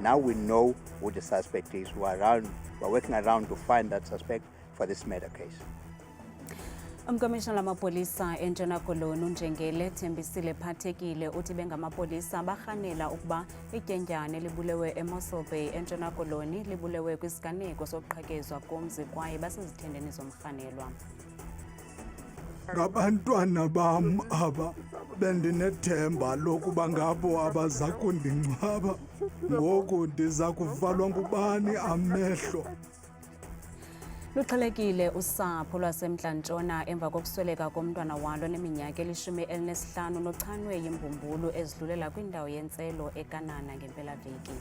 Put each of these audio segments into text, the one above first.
now we know who the suspect is. We're working around to find that suspect for this murder case. Umkomishana lamapolisa eNtshona Koloni uNjengele Thembisile Phathekile uthi bengamapolisa barhanela ukuba ityendyana libulewe eMossel Bay eNtshona Koloni libulewe kwisiganeko sokuqhekezwa komzi kwaye basezithendeni zomrhanelwa. Ngabantwana bam aba bendinethemba lokuba ngabo abaza kundingcwaba, ngoku ndiza kuvalwa ngubani amehlo. Luxhelekile usapho lwaseMntla-Ntshona emva kokusweleka komntwana walo neminyaka eli-15 nochanwe yimbumbulu ezidlulela kwindawo yentselo eKanana ngempelaveki.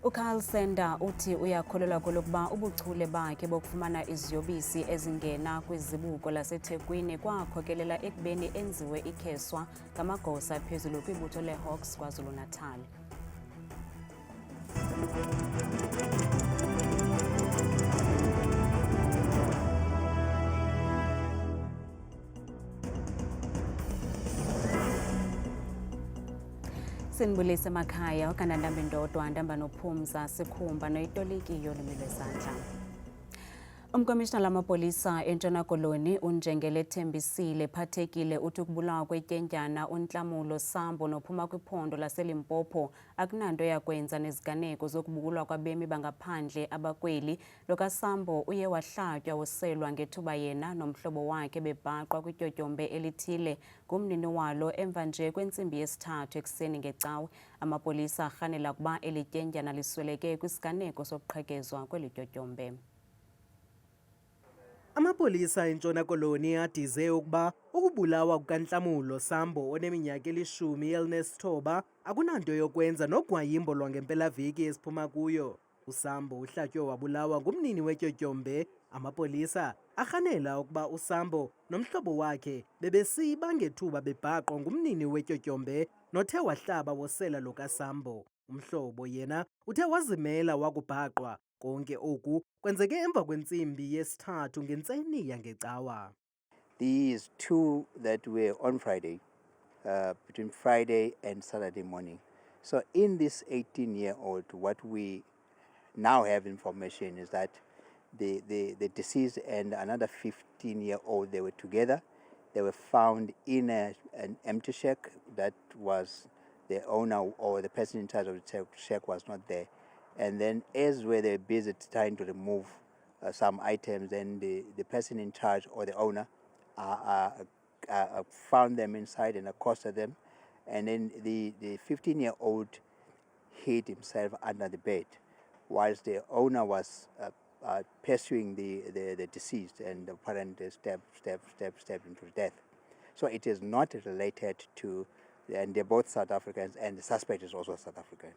uCarl Sender uthi uyakholelwa kolokuba ubuchule bakhe bokufumana iziyobisi ezingena kwizibuko laseThekwini kwakhokelela ekubeni enziwe ikheswa ngamagosa phezulu kwibutho leHawks KwaZulu-Natal. Sinibulise emakhaya ukanandambi Ndodwa Ndamba noPhumza Sikhumba noyitoliki yolimi lwezandla. Umkomishana lamapolisa eNtshona Koloni uNjengele Thembisile Phathekile uthi ukubulawa kwetyendyana uNhlamulo Sambo nophuma kwiphondo laseLimpopo akunanto yakwenza neziganeko zokubukulwa kwabemi bangaphandle abakweli. Lokasambo uye wahlatywa woselwa ngethuba yena nomhlobo wakhe bebhaqwa kwityotyombe elithile ngumnini walo emva nje kwentsimbi yesithathu ekuseni ngecawe. Amapolisa arhanela ukuba eli tyendyana lisweleke kwisiganeko sokuqhekezwa kweli tyotyombe. Amapolisa eNtshona Koloni adize ukuba ukubulawa kukaNhlamulo Sambo oneminyaka eli-19 akunanto yokwenza nogwayimbo lwangempelaveki esiphuma kuyo. uSambo uhlatywe wabulawa ngumnini wetyotyombe. Amapolisa arhanela ukuba uSambo nomhlobo wakhe bebesiba ngethuba bebhaqwa ngumnini wetyotyombe nothe wahlaba wosela lo kaSambo. Umhlobo yena uthe wazimela wakubhaqwa. Konke oku kwenzeke emva kwentsimbi yesithathu ngentseni yangecawa. These two that were on Friday, between Friday and Saturday morning. So in this 18-year-old, what we now have information is that the deceased and another 15-year-old, they were together. They were found in an empty shack. That was the owner or the person in charge of the shack was not there. And then as were they busy trying to remove some items, then the person in charge or the owner found them inside and accosted them. And then the 15-year-old hid himself under the bed whilst the owner was pursuing the deceased and apparently stabbed him to death. So it is not related to, and they're both South Africans and the suspect is also South African.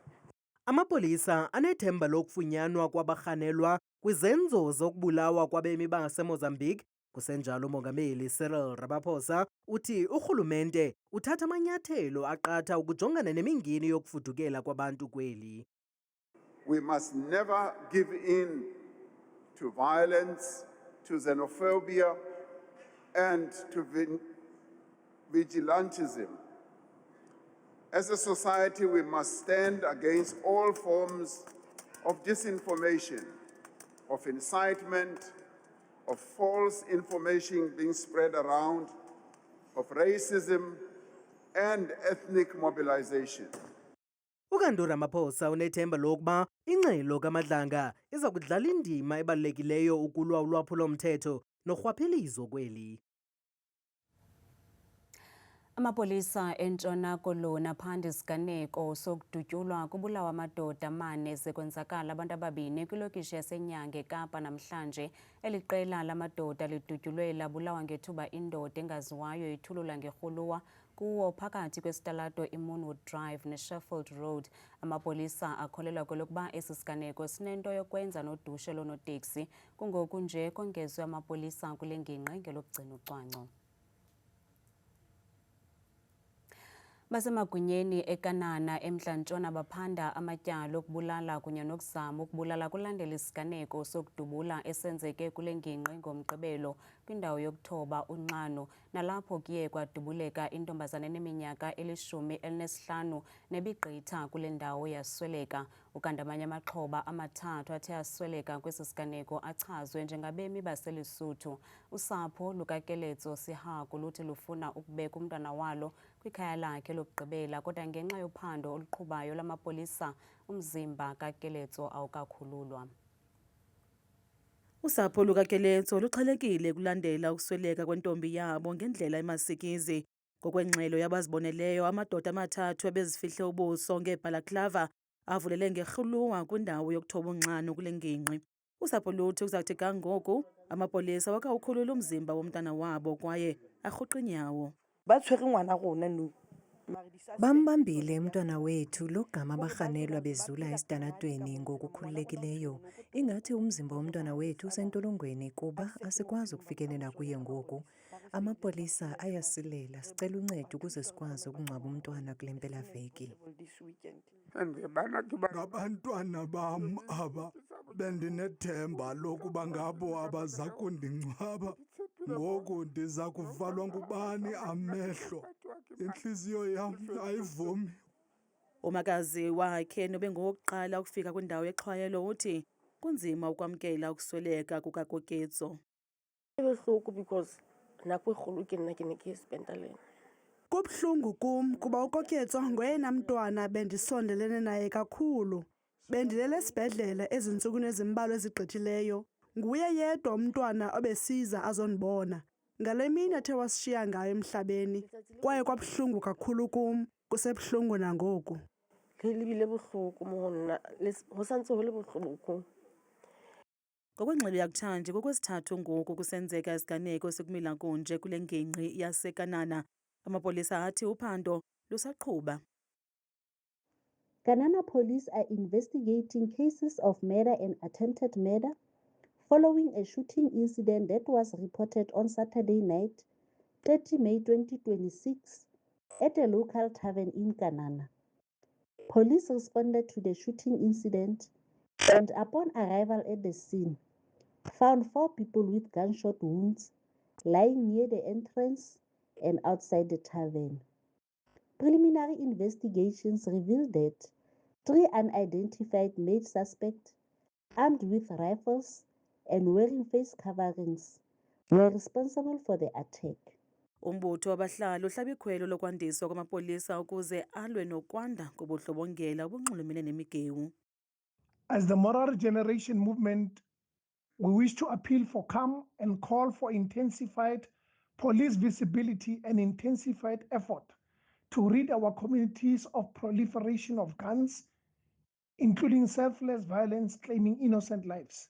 Amapolisa anethemba lokufunyanwa kwabarhanelwa kwizenzo zokubulawa kwabemi baseMozambique. Kusenjalo uMongameli Cyril Ramaphosa uthi urhulumente uthatha amanyathelo aqatha ukujongana nemingeni yokufudukela kwabantu kweli. We must never give in to violence, to xenophobia and to vigilantism. As a society, we must stand against all forms of disinformation, of incitement, of false information being spread around, of racism and ethnic mobilization. ukanti Ramaphosa unethemba lokuba ingxelo kaMadlanga iza kudlala indima ebalulekileyo ukulwa ulwaphulo-mthetho norhwaphilizo kweli. Amapolisa eNtshona Koloni aphanda isiganeko sokudutyulwa kubulawa amadoda 4 sekwenzakala abantu ababini kwilokishi yaseNyange eKapa namhlanje. Eli qela lamadoda lidutyulwe labulawa ngethuba indoda engaziwayo ithulula ngerhuluwa kuwo phakathi kwesitalato iMoonwood Drive neSheffield Road. Amapolisa akholelwa kwelokuba esi siganeko sinento yokwenza nodushe loonoteksi, kungoku nje kongezwe amapolisa kule ngingqi ngelokugcina ucwangco. Basemagunyeni eKanana eMntla-Ntshona baphanda amatyala okubulala kunye nokuzama ukubulala kulandela isiganeko sokudubula esenzeke kule ngingqi ngoMgqibelo kwindawo yokuthoba uNxano, nalapho kuye kwadubuleka intombazana eneminyaka eli-15 nebigqitha kule ndawo yasweleka. Ukanti amanye amaxhoba amathathu athe asweleka kwesi siganeko achazwe njengabemi baseLesotho. Usapho lukaKeletso Sehaku luthi lufuna ukubeka umntwana walo kwikhaya lakhe lokugqibela, kodwa ngenxa yophando oluqhubayo lamapolisa umzimba kaKeletso awukakhululwa. Usapho lukaKeletso luxhelekile kulandela ukusweleka kwentombi yabo ngendlela emasikizi. Ngokwengxelo yabaziboneleyo, amadoda amathathu ebezifihle ubuso ngeebhalaklava avulele ngerhuluwa kwindawo yokuthoba uNxano kule ngingqi. Usapho luthi kuzathi kangoku amapolisa wakawukhulula umzimba womntana wabo kwaye arhuqa inyawo. Bambambile umntwana wethu lo gama barhanelwa bezula esidanadweni ngokukhululekileyo. Ingathi umzimba womntwana wethu usentolongweni kuba asikwazi ukufikelela kuye ngoku. Amapolisa ayasilela, sicela uncedo ukuze sikwazi ukungcwaba umntwana kule mpelaveki. Ngabantwana bam aba, bendinethemba lokuba ngabo abaza kundingcwaba. Ngoku ndiza kuvalwa ngubani amehlo? Intliziyo yam ayivumi. Umakazi wakhe nobengowokuqala ukufika kwindawo yexhwayelo uthi kunzima ukwamkela ukusweleka kukaKeletso. Kubuhlungu kum kuba uKeletso ngoyena mntwana bendisondelene naye kakhulu. Bendilele esibhedlele ezintsukwini ezimbalwa ezigqithileyo. Nguye yedwa umntwana obesiza azondibona. Ngale mini athe wasishiya ngayo emhlabeni, kwaye kwabuhlungu kakhulu kum, kusebuhlungu nangoku. Ngokwengxelo yakutshanje kokwesithathu ngoku kusenzeka isiganeko sikumila kunje kule ngingqi yaseKanana. Amapolisa athi uphando lusaqhuba. Kanana police are investigating cases of murder and attempted murder following a shooting incident that was reported on Saturday night, 30 May 2026, at a local tavern in Kanana. Police responded to the shooting incident and, upon arrival at the scene, found 4 people with gunshot wounds lying near the entrance and outside the tavern. Preliminary investigations revealed that 3 unidentified male suspects, armed with rifles and wearing face coverings, were responsible for the attack. Umbutho wabahlali uhlaba ikhwelo lokwandiswa kwamapolisa ukuze alwe nokwanda kobundlobongela obunxulumene nemigewu. As the moral regeneration movement, we wish to appeal for calm and call for intensified police visibility and intensified effort to rid our communities of proliferation of guns, including selfless violence claiming innocent lives.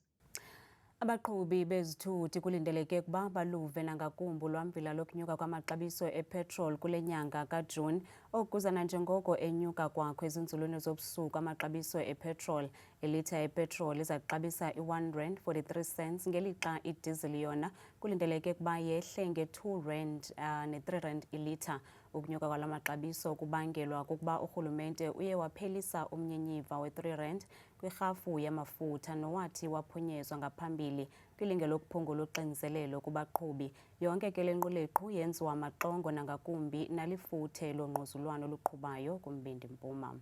Abaqhubi bezithuthi kulindeleke ukuba baluve nangakumbi ulwamvila lokunyuka kwamaxabiso epetrol kule nyanga kaJuni, okuzana njengoko enyuka kwakho ezinzulwini zobusuku amaxabiso epetrol. Ilitha yepetrol iza kuxabisa R1.43 ngelixa idizili yona kulindeleke ukuba yehle nge-R2 ne-R3 ilitha. Ukunyuka kwala maxabiso kubangelwa kukuba urhulumente uye waphelisa umnyinyiva we-R3 kwirhafu yamafutha nowathi waphunyezwa ngaphambili kwilinge lokuphungula uxinzelelo kubaqhubi. Yonke ke le nquleqhu yenziwa maxongo nangakumbi nalifuthe longquzulwano oluqhubayo kumbindi mpuma.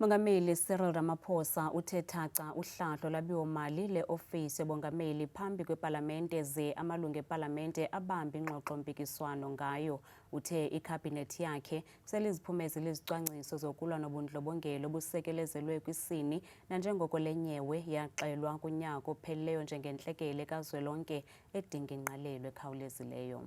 Mongameli Cyril Ramaphosa uthe thaca uhlahlo lwabiwo-mali le-ofisi yobongameli phambi kwepalamente ze amalungu epalamente abambe ingxoxo-mpikiswano ngayo. Uthe ikhabhinethi yakhe seliziphumezile izicwangciso zokulwa nobundlobongela obusekelezelwe kwisini nanjengoko le nyewe yaxelwa kunyaka ophelileyo njengentlekele kazwelonke edinga ingqalelo ekhawulezileyo.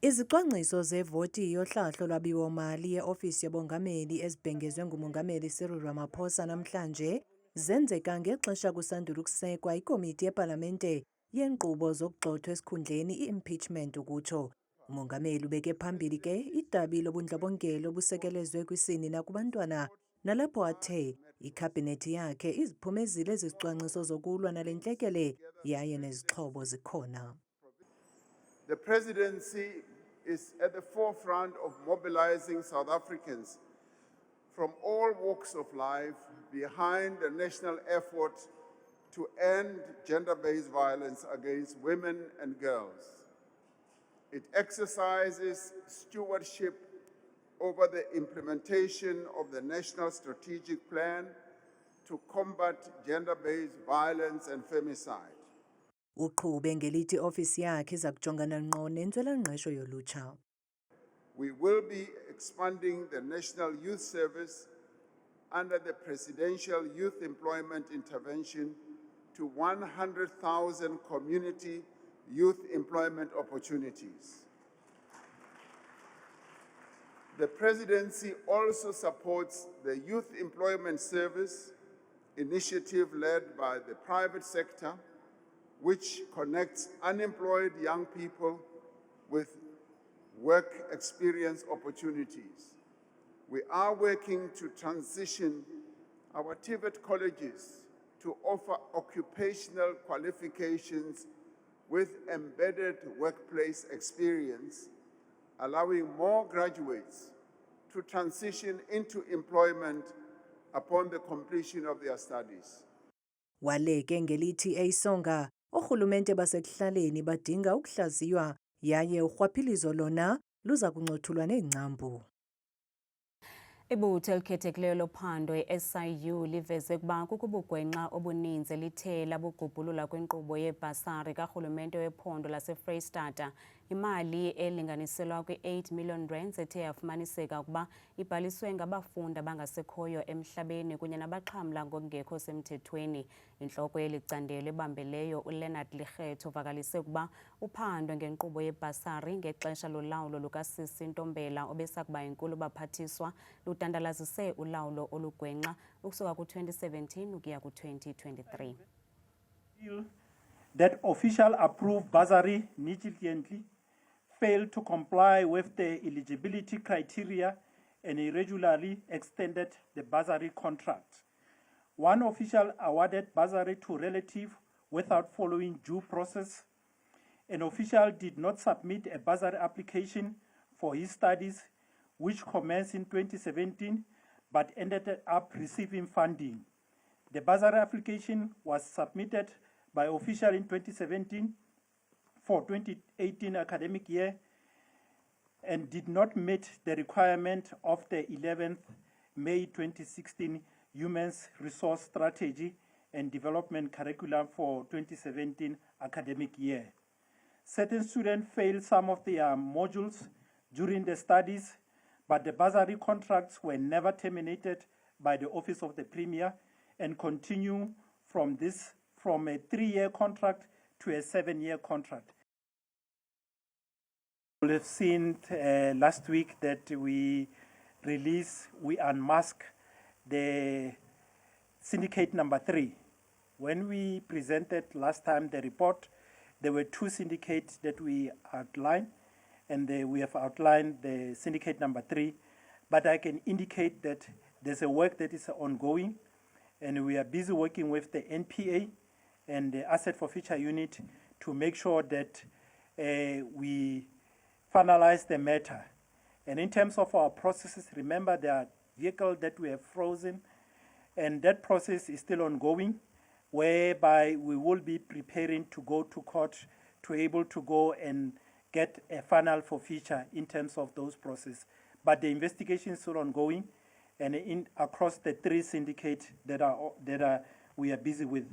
Izicwangciso zevoti yohlahlo lwabiwo-mali ye-ofisi yobongameli ezibhengezwe ngumongameli Cyril Ramaphosa namhlanje zenzeka ngexesha kusandula ukusekwa ikomiti yepalamente yenkqubo zokugxothwa esikhundleni i-impeachment ukutsho. Umongameli ubeke phambili ke idabi lobundlobongela obusekelezwe kwisini nakubantwana, nalapho athe ikhabhinethi yakhe iziphumezile ezizicwangciso zokulwa nale ntlekele yaye nezixhobo zikhona. The presidency is at the forefront of mobilizing South Africans from all walks of life behind the national effort to end gender-based violence against women and girls. It exercises stewardship over the implementation of the National Strategic Plan to combat gender-based violence and femicide. Uqhube ngelithi ofisi yakhe iza kujongana ngqo nentswelangqesho yolutsha. We will be expanding the National Youth Service under the Presidential Youth Employment Intervention to 100,000 community youth employment opportunities. The Presidency also supports the Youth Employment Service initiative led by the private sector, which connects unemployed young people with work experience opportunities. We are working to transition our TVET colleges to offer occupational qualifications with embedded workplace experience, allowing more graduates to transition into employment upon the completion of their studies. Waleke ngelithi eyisonga orhulumente basekuhlaleni badinga ukuhlaziywa yaye urhwaphilizo lona luza kuncothulwa neengcambu. Ibutho elikhethekileyo lophando i-SIU liveze ukuba kukubugwenxa obuninzi lithe labugubhulula kwinkqubo yebhasari karhulumente wephondo laseFreystata. Imali elinganiselwa kwi-8 million rands ethe yafumaniseka ukuba ibhaliswe ngabafundi abangasekhoyo emhlabeni kunye nabaxhamla ngokungekho semthethweni. Intloko yeli candelo ebambeleyo uLeonard Likhetho uvakalise ukuba uphando ngenkqubo yebhasari ngexesha lolawulo lukasisi Ntombela obesakuba yinkulu baphathiswa ludandalazise ulawulo olugwenxa ukusuka ku-2017 ukuya ku-2023. That official approved bursary negligently failed to comply with the eligibility criteria and irregularly extended the bursary contract. One official awarded bursary to relative without following due process. An official did not submit a bursary application for his studies, which commenced in 2017 but ended up receiving funding. The bursary application was submitted by official in 2017 for 2018 academic year and did not meet the requirement of the 11th May 2016 Human Resource Strategy and Development Curriculum for 2017 academic year. Certain students failed some of their modules during the studies, but the bursary contracts were never terminated by the Office of the Premier and continue from a 3-year contract to a 7-year contract. You will have seen last week that we unmasked the syndicate number 3. When we presented last time the report, there were 2 syndicates that we outlined, and we have outlined the syndicate number 3. But I can indicate that there's a work that is ongoing, and we are busy working with the NPA and the Asset Forfeiture Unit to make sure that we finalize the matter. And in terms of our processes, remember there are vehicles that we have frozen, and that process is still ongoing, whereby we will be preparing to go to court to able to go and get a final forfeiture in terms of those processes. But the investigation is still ongoing, and across the 3 syndicates that we are busy with.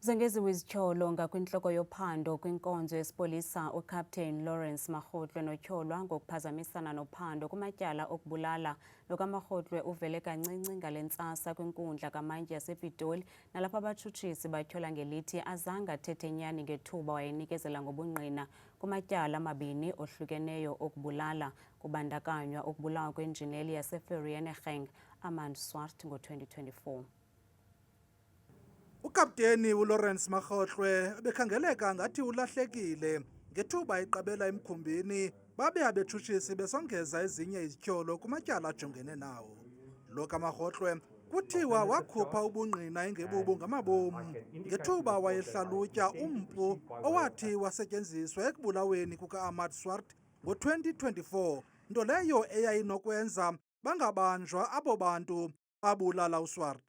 Zengeziwe izityholo ngakwintloko yophando kwinkonzo yesipolisa uCaptain Lawrence Makgotlwe notyholwa ngokuphazamisana nophando kumatyala okubulala. Lo kaMakgotlwe uvele kancinci ngale ntsasa kwinkundla kamantyi yasePitoli, nalapho abatshutshisi batyhola ngelithi azange athethe nyani ngethuba wayenikezela ngobungqina kumatyala amabini ohlukeneyo okubulala, kubandakanywa ukubulawa kwenjineli yaseVereeniging Armand Swart ngo-2024. Ukapteni uLawrence Makgotlwe bekhangeleka ngathi ulahlekile ngethuba iqabela emkhumbini babe abetshutshisi besongeza ezinye izityholo kumatyala ajongene nawo. Lo kaMakgotlwe kuthiwa wakhupha ubungqina engebubo ngamabomu ngethuba wayehlalutya umpu owathi wasetyenziswa ekubulaweni kuka-Ahmad Swart ngo-2024, nto leyo eyayinokwenza bangabanjwa abo bantu babulala uSwart.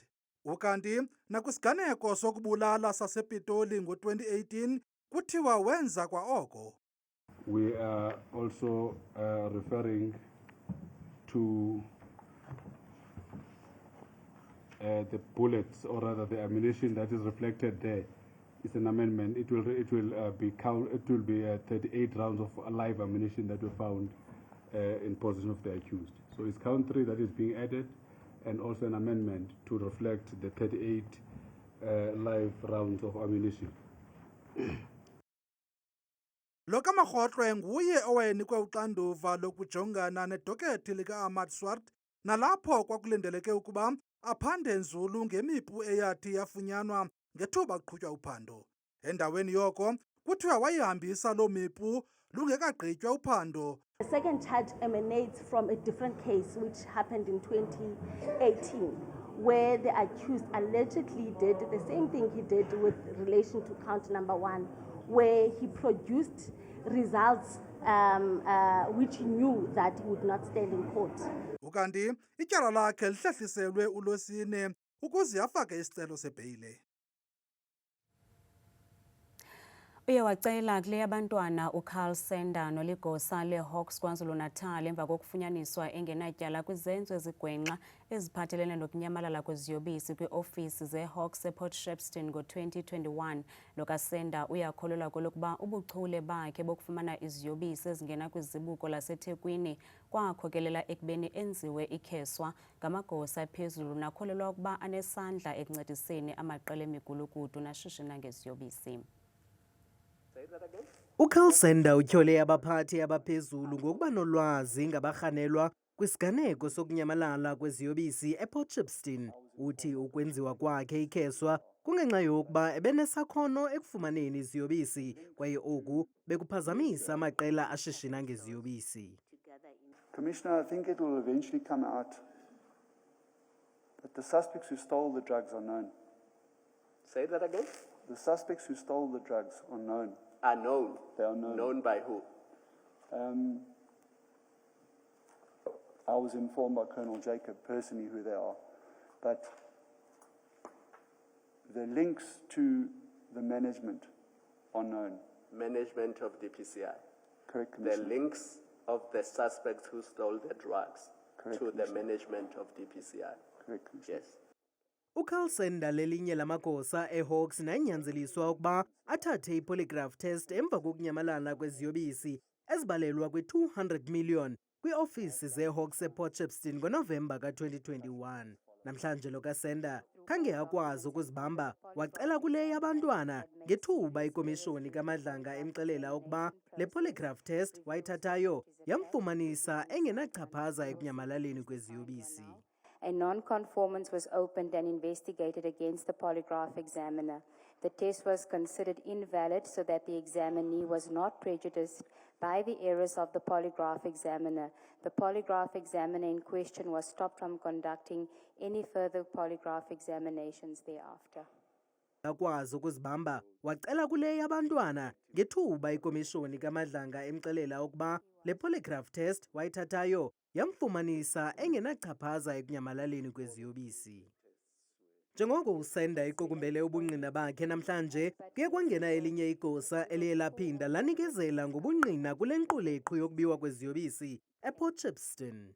Ukanti nakwisiganeko sokubulala sasePitoli ngo-2018 kuthiwa wenza kwa oko. We are also referring to the bullets, or rather the ammunition that is reflected there. It's an amendment. It will be 38 rounds of live ammunition that were found in possession of the accused. So it's count 3 that is being added, and also an amendment to reflect the 38 live rounds of ammunition. Lo kaMakgotlwe nguye owayenikwe uxanduva lokujongana nedokethi lika-Ahmad Swart, nalapho kwakulindeleke ukuba aphande nzulu ngemipu eyathi yafunyanwa ngethuba kuqhutywa uphando. Endaweni yoko kuthiwa wayihambisa loo mipu lungekagqitywa uphando. The second charge emanates from a different case which happened in 2018, where the accused allegedly did the same thing he did with relation to count number 1, where he produced results which he knew that he would not stand in court. Ukanti ityala lakhe lihlehliselwe uLwesine ukuze afake isicelo sebheyile. Uye wacela kule yabantwana uCarl Sender noligosa leHawks KwaZulu-Natal emva kokufunyaniswa engenatyala kwizenzo ezigwenxa eziphathelene nokunyamalala kweziyobisi kwiofisi zeHawks ePort Shepstone ngo-2021. Lo kaSender uyakholelwa kwelokuba ubuchule bakhe bokufumana iziyobisi ezingena kwizibuko laseThekwini kwakhokelela ekubeni enziwe ikheswa ngamagosa aphezulu nakholelwa ukuba anesandla ekuncediseni amaqela emigulukudu nashishina ngeziyobisi. uCarl Sender utyhole abaphathi abaphezulu ngokuba nolwazi ngabarhanelwa kwisiganeko sokunyamalala kweziyobisi ePort Shepstone. Uthi ukwenziwa kwakhe ikheswa kungenxa yokuba ebenesakhono ekufumaneni iziyobisi kwaye oku bekuphazamisa amaqela ashishina ngeziyobisi. Commissioner, I think it will eventually come out that the suspects who stole the drugs are known. Say that again? The suspects who stole the drugs are known. Are known. They are known. Known by who? I was informed by Colonel Jacob personally who they are, but the links to the management are known. Management of DPCI. Correct, The Commissioner. links of the suspects who stole the drugs Correct, to the Commissioner. management of DPCI. Correct, Commissioner. Yes. uCarl Sender lelinye lamagosa eHawks nanyanzeliswa ukuba athathe ipolygraph test emva kokunyamalala kweziyobisi ezibalelwa kwi-200 million kwiofisi zeHawks ePort Shepstone ngoNovemba ka-2021. Namhlanje lo kaSender khange akwazi ukuzibamba, wacela kule yabantwana ngethuba ikomishoni kaMadlanga emxelela ukuba le polygraph test wayithathayo yamfumanisa engenachaphaza ekunyamalالeni kweziyobisi. A non-conformance was opened and investigated against the polygraph examiner. The test was considered invalid so that the examinee was not prejudiced by the errors of the polygraph examiner. The polygraph examiner in question was stopped from conducting any further polygraph examinations thereafter. akwazi ukuzibamba wacela kule yabantwana ngethuba ikomishoni kaMadlanga emxelela ukuba le polygraph test wayithathayo yamfumanisa engenachaphaza ekunyamalالeni kweziyobisi. Njengoko uSender iqukumbele ubungqina bakhe namhlanje kuye kwangena elinye igosa eliye laphinda lanikezela ngobungqina kule nquleqhu yokubiwa kweziyobisi ePort Shepstone.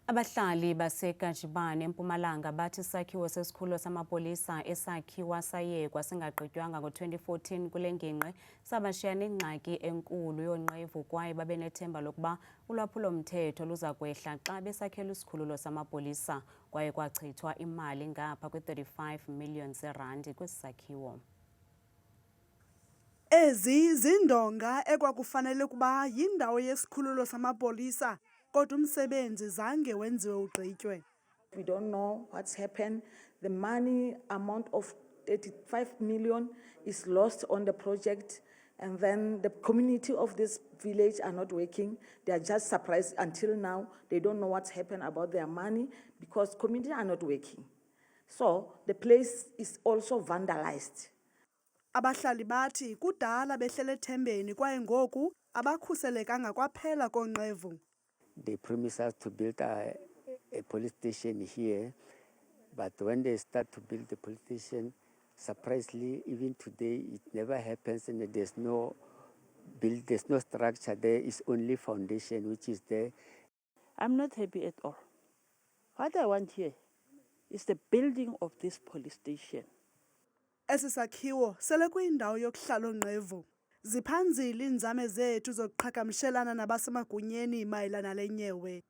Abahlali baseKajibane eMpumalanga bathi isakhiwo sesikhululo samapolisa esakhiwa sayekwa singagqitywanga ngo-2014 kule ngingqi sabashiya nengxaki enkulu yonqevu kwaye babenethemba lokuba ulwaphulo-mthetho luza kwehla xa besakhela isikhululo samapolisa kwaye kwachithwa imali ngapha kwe-35 million zeerandi kwesi sakhiwo. Ezi zindonga ekwakufanele ukuba yindawo yesikhululo samapolisa kodwa umsebenzi zange wenziwe ugqitywe. We don't know what's happened. The money amount of 35 million is lost on the project. And then the community of this village are not working. They are just surprised until now. They don't know what's happened about their money because community are not working. So the place is also vandalized. Abahlali bathi kudala behlele ethembeni kwaye ngoku abakhuselekanga kwaphela konqevu. They promised us to build a police station here, but when they start to build the police station, surprisingly, even today, it never happens, and there's no structure there. It's only foundation which is there. I'm not happy at all. What I want here is the building of this police station. Esi sakhiwo sele kuyindawo yokuhlala onqevu. Ziphanzile iinzame zethu zokuqhagamshelana nabasemagunyeni mayelana lenyewe.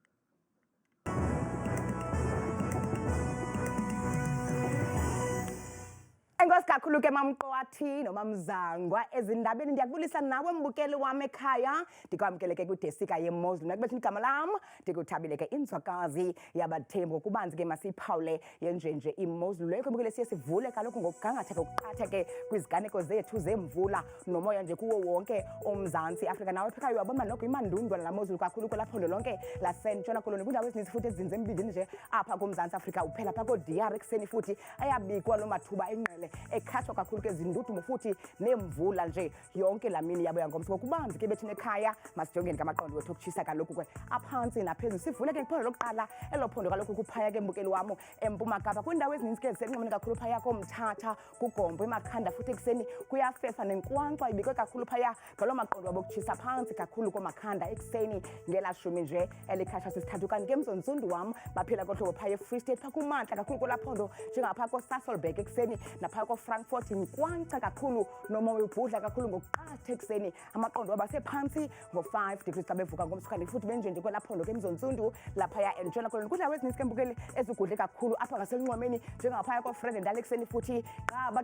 Enkosi kakhulu ke mamqwathi nomamzangwa ezindabeni ndiyakubulisa nawe mbukeli wami ekhaya ndikwamkele ke kwidesika yeMozulu nakubetha igama lam ndikuthabile ke inzwakazi yabathembu ngokubanzi ke masiyiphawule yenjenje iMozulu leyo mbukeli siye sivule kaloku ngokugangatha kokuqatha ke kwiziganeko zethu zemvula nomoya nje kuwo wonke uMzantsi Afrika nawe phekayo uyabona noko imandundwa la Mozulu kakhulu kwelaphondo lonke lasentshona koloni kundawo ezininzi futhi ezinze embindini nje apha kuMzantsi Afrika uphela pha koDR ekuseni futhi ayabikwa lo mathuba enqele ekhathwa kakhulu ke zindudumo futhi nemvula nje yonke lamini yabuya ngomso ngokubanzi ke bethina ekhaya masijongeni kamaqondo wethu okutshisa kaloku ke aphansi naphezulu sivule ke iphondo lokuqala elophondo kaloku kuphaya ke mbukeli wami eMpuma Kapa kwindawo ezininzi ke zisenqemeni kakhulu phaya koMthatha kuGombo eMakhanda futhi ekuseni kuyafefa nenkwankqa ibikwe kakhulu phaya ngalo maqondo wabokutshisa phansi kakhulu koMakhanda ekuseni ngelashumi nje elikhatsha sisithathu kanti ke mzonzundu wami baphila kohlobo phaya eFree State pha kumantla kakhulu kolaphondo njengapha koSasolburg ekuseni napha Frankfurt inkwankqa kakhulu nomoya ubhudla kakhulu ngokuqatha ekuseni amaqondo abasephansi ngo5 degrees xa bevuka ngomsukane futhi benjenje kwelaphondo ke mzonzundu laphaya entshona koloni kudlawo ezininzi ke mbukeli ezigudle kakhulu apha ngaselunqwemeni njengaphaya koFred ndala ekuseni futhi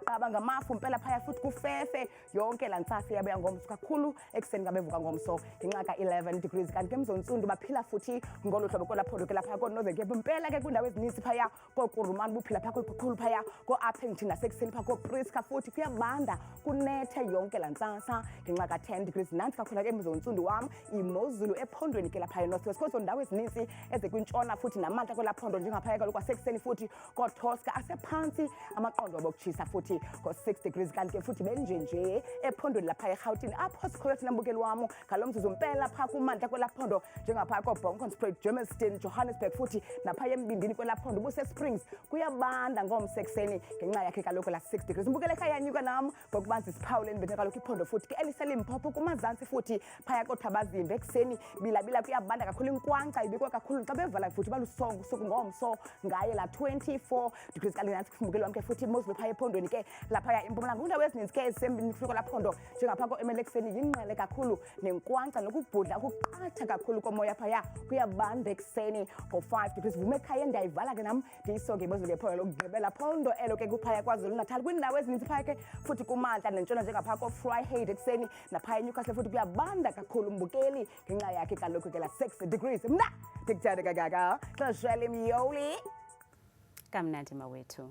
qaba ngamafu mpela phaya futhi kufefe yonke la ntsasi yabuya ngomso kakhulu ekuseni ngabevuka ngomso ngenxa ka11 degrees kanti ke mzonzundu baphila futhi ngolo hlobo kolaphondo ke lapha koNorthern Cape mpela ke kwindawo ezininzi phaya koKurumani buphila pha kakhulu phaya koAppington nasekuseni pha Priska futhi kuyabanda kunethe yonke la ntsasa ngenxa ka10 degrees nanti kakhulu ke mzonzundu wami iMozulu ephondweni ke lapha eNorth West kwazo ndawo ezininzi ezekwintshona futhi namantla kwelaphondo njengaphaya kaloku kwasekuseni futhi koTosca asephansi amaqondo abokutshisa futhi ko6 degrees kanti ke futhi benjenje ephondweni lapha eGauteng apho sikhoyo thina mbukeli wami ngalomzuzu mpela pha kumantla kwelaphondo njengaphaya koBonkenspruit Germiston Johannesburg futhi napha embindini kwelaphondo buseSprings kuyabanda ngomsekuseni ngenxa yakhe kaloku la 6 degrees mbukele ekhaya yanyuka nami ngokubanzi siphawule ndibethe kaloku iphondo futhi ke eliseLimpopo kumazantsi futhi phaya koThabazimba ekuseni bilabila kuyabanda kakhulu inkwankqa ibikwa kakhulu xa bevala futhi balusongo usuku ngomso ngaye la 24 degrees kanti nansi mbukeli wami ke futhi iMozulu phaya ephondweni ke laphaya eMpumalanga kundawo ezininzi ke ezisembini futhi kolaphondo njengapha koML ekuseni yingqele kakhulu nenkwankqa nokubhudla ukuqatha kakhulu komoya phaya kuyabanda ekuseni ngo5 degrees vume ekhaya ndiyayivala ke nami ndiyisonke iMozulu ke phondo lokugqibela phondo elo ke kuphaya kwaZulu Natal kwindawo ezininzi phaya ke futhi kumantla nentshona njengapha koVryheid ekuseni naphaya eNewcastle futhi kuyabanda kakhulu mbukeli ngenxa yakhe kaloku ke la 6 degrees mna ndikuthanda kangaka xesha lemyoli kamnandi mawethu.